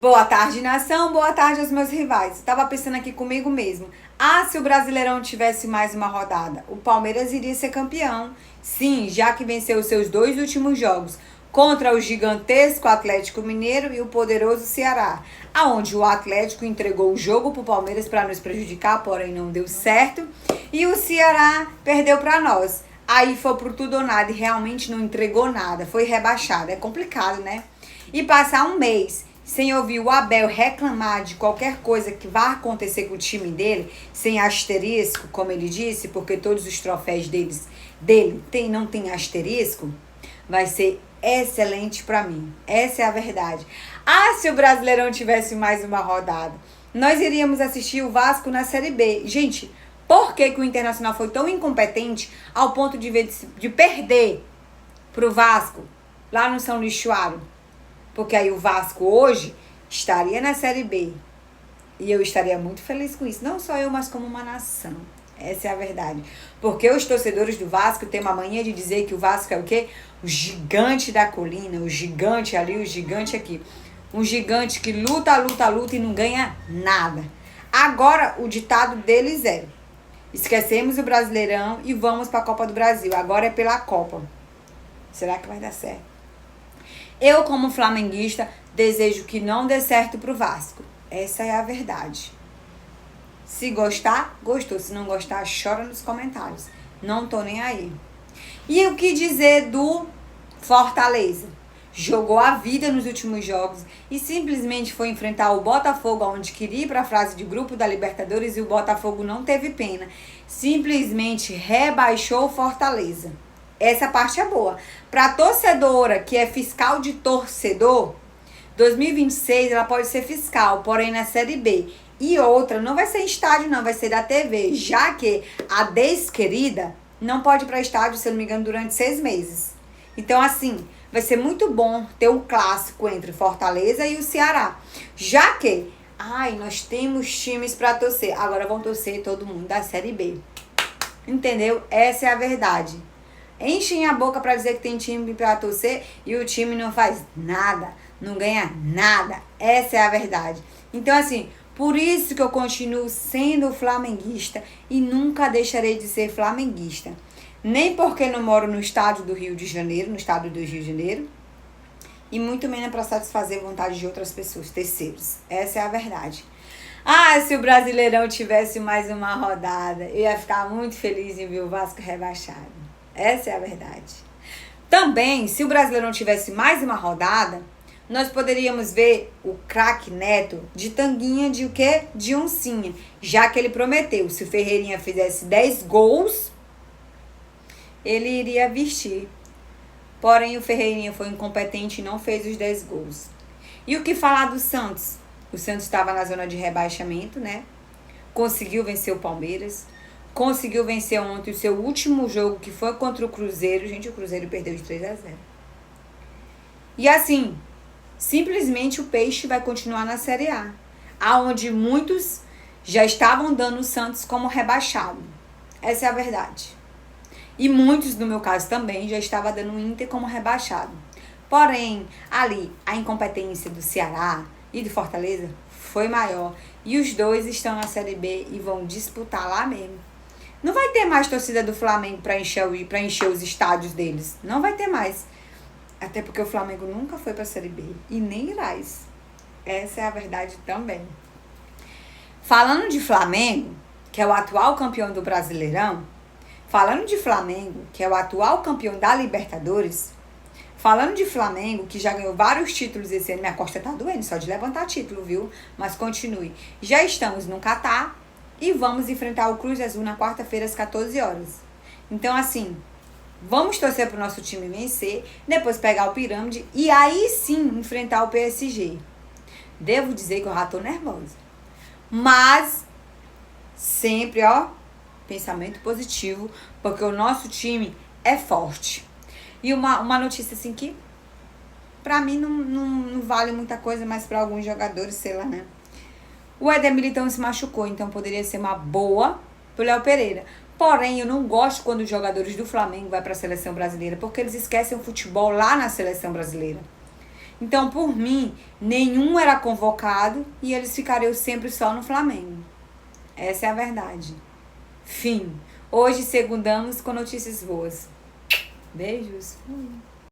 Boa tarde, nação. Boa tarde aos meus rivais. Estava pensando aqui comigo mesmo. Se o Brasileirão tivesse mais uma rodada, o Palmeiras iria ser campeão. Sim, já que venceu os seus 2 últimos jogos contra o gigantesco Atlético Mineiro e o poderoso Ceará, aonde o Atlético entregou o jogo para o Palmeiras para nos prejudicar, porém não deu certo, e o Ceará perdeu para nós. Aí foi por tudo ou nada e realmente não entregou nada, foi rebaixado. É complicado, né? E passar um mês sem ouvir o Abel reclamar de qualquer coisa que vá acontecer com o time dele, sem asterisco, como ele disse, porque todos os troféus dele não tem asterisco, vai ser excelente pra mim. Essa é a verdade. Se o Brasileirão tivesse mais uma rodada, nós iríamos assistir o Vasco na Série B. Gente, por que o Internacional foi tão incompetente ao ponto de perder pro Vasco lá no São Luís? Porque aí o Vasco hoje estaria na Série B. E eu estaria muito feliz com isso. Não só eu, mas como uma nação. Essa é a verdade. Porque os torcedores do Vasco têm uma mania de dizer que o Vasco é o quê? O gigante da colina, o gigante ali, o gigante aqui. Um gigante que luta e não ganha nada. Agora, o ditado deles é: esquecemos o Brasileirão e vamos para a Copa do Brasil. Agora é pela Copa. Será que vai dar certo? Eu, como flamenguista, desejo que não dê certo pro Vasco. Essa é a verdade. Se gostar, gostou. Se não gostar, chora nos comentários. Não tô nem aí. E o que dizer do Fortaleza? Jogou a vida nos últimos jogos e simplesmente foi enfrentar o Botafogo, onde queria ir para a fase de grupo da Libertadores, e o Botafogo não teve pena. Simplesmente rebaixou o Fortaleza. Essa parte é boa. Para a torcedora que é fiscal de torcedor, 2026 ela pode ser fiscal, porém na Série B. E outra, não vai ser em estádio não, vai ser da TV, já que a desquerida não pode ir para estádio, se eu não me engano, durante 6 meses. Então, assim, vai ser muito bom ter um clássico entre Fortaleza e o Ceará. Já que, nós temos times para torcer. Agora vão torcer todo mundo da Série B. Entendeu? Essa é a verdade. Enchem a boca para dizer que tem time para torcer e o time não faz nada, não ganha nada. Essa é a verdade. Então, assim, por isso que eu continuo sendo flamenguista e nunca deixarei de ser flamenguista. Nem porque não moro no estado do Rio de Janeiro, no estado do Rio de Janeiro, e muito menos para satisfazer a vontade de outras pessoas, terceiros. Essa é a verdade. Se o Brasileirão tivesse mais uma rodada, eu ia ficar muito feliz em ver o Vasco rebaixado. Essa é a verdade. Também, se o Brasileirão tivesse mais uma rodada, nós poderíamos ver o craque Neto de tanguinha de o quê? De oncinha. Já que ele prometeu, se o Ferreirinha fizesse 10 gols, ele iria vestir. Porém, o Ferreirinha foi incompetente e não fez os 10 gols. E o que falar do Santos? O Santos estava na zona de rebaixamento, né? Conseguiu vencer o Palmeiras. Conseguiu vencer ontem o seu último jogo, que foi contra o Cruzeiro. Gente, o Cruzeiro perdeu de 3-0. E assim, simplesmente o Peixe vai continuar na Série A, aonde muitos já estavam dando o Santos como rebaixado. Essa é a verdade. E muitos, no meu caso também, já estavam dando o Inter como rebaixado. Porém, ali, a incompetência do Ceará e do Fortaleza foi maior. E os dois estão na Série B e vão disputar lá mesmo. Não vai ter mais torcida do Flamengo para encher os estádios deles. Não vai ter mais. Até porque o Flamengo nunca foi para a Série B. E nem irá. Essa é a verdade também. Falando de Flamengo, que é o atual campeão do Brasileirão. Falando de Flamengo, que é o atual campeão da Libertadores. Falando de Flamengo, que já ganhou vários títulos esse ano. Minha costa tá doendo só de levantar título, viu? Mas continue. Já estamos no Catar. E vamos enfrentar o Cruz Azul na quarta-feira às 14 horas. Então, assim, vamos torcer para o nosso time vencer, depois pegar o Pirâmide e aí sim enfrentar o PSG. Devo dizer que eu já tô nervosa. Mas, sempre, pensamento positivo, porque o nosso time é forte. E uma notícia assim que, pra mim, não vale muita coisa, mas para alguns jogadores, sei lá, né? O Éder Militão se machucou, então poderia ser uma boa pro Léo Pereira. Porém, eu não gosto quando os jogadores do Flamengo vão para a seleção brasileira, porque eles esquecem o futebol lá na seleção brasileira. Então, por mim, nenhum era convocado e eles ficariam sempre só no Flamengo. Essa é a verdade. Fim. Hoje segundamos com notícias boas. Beijos.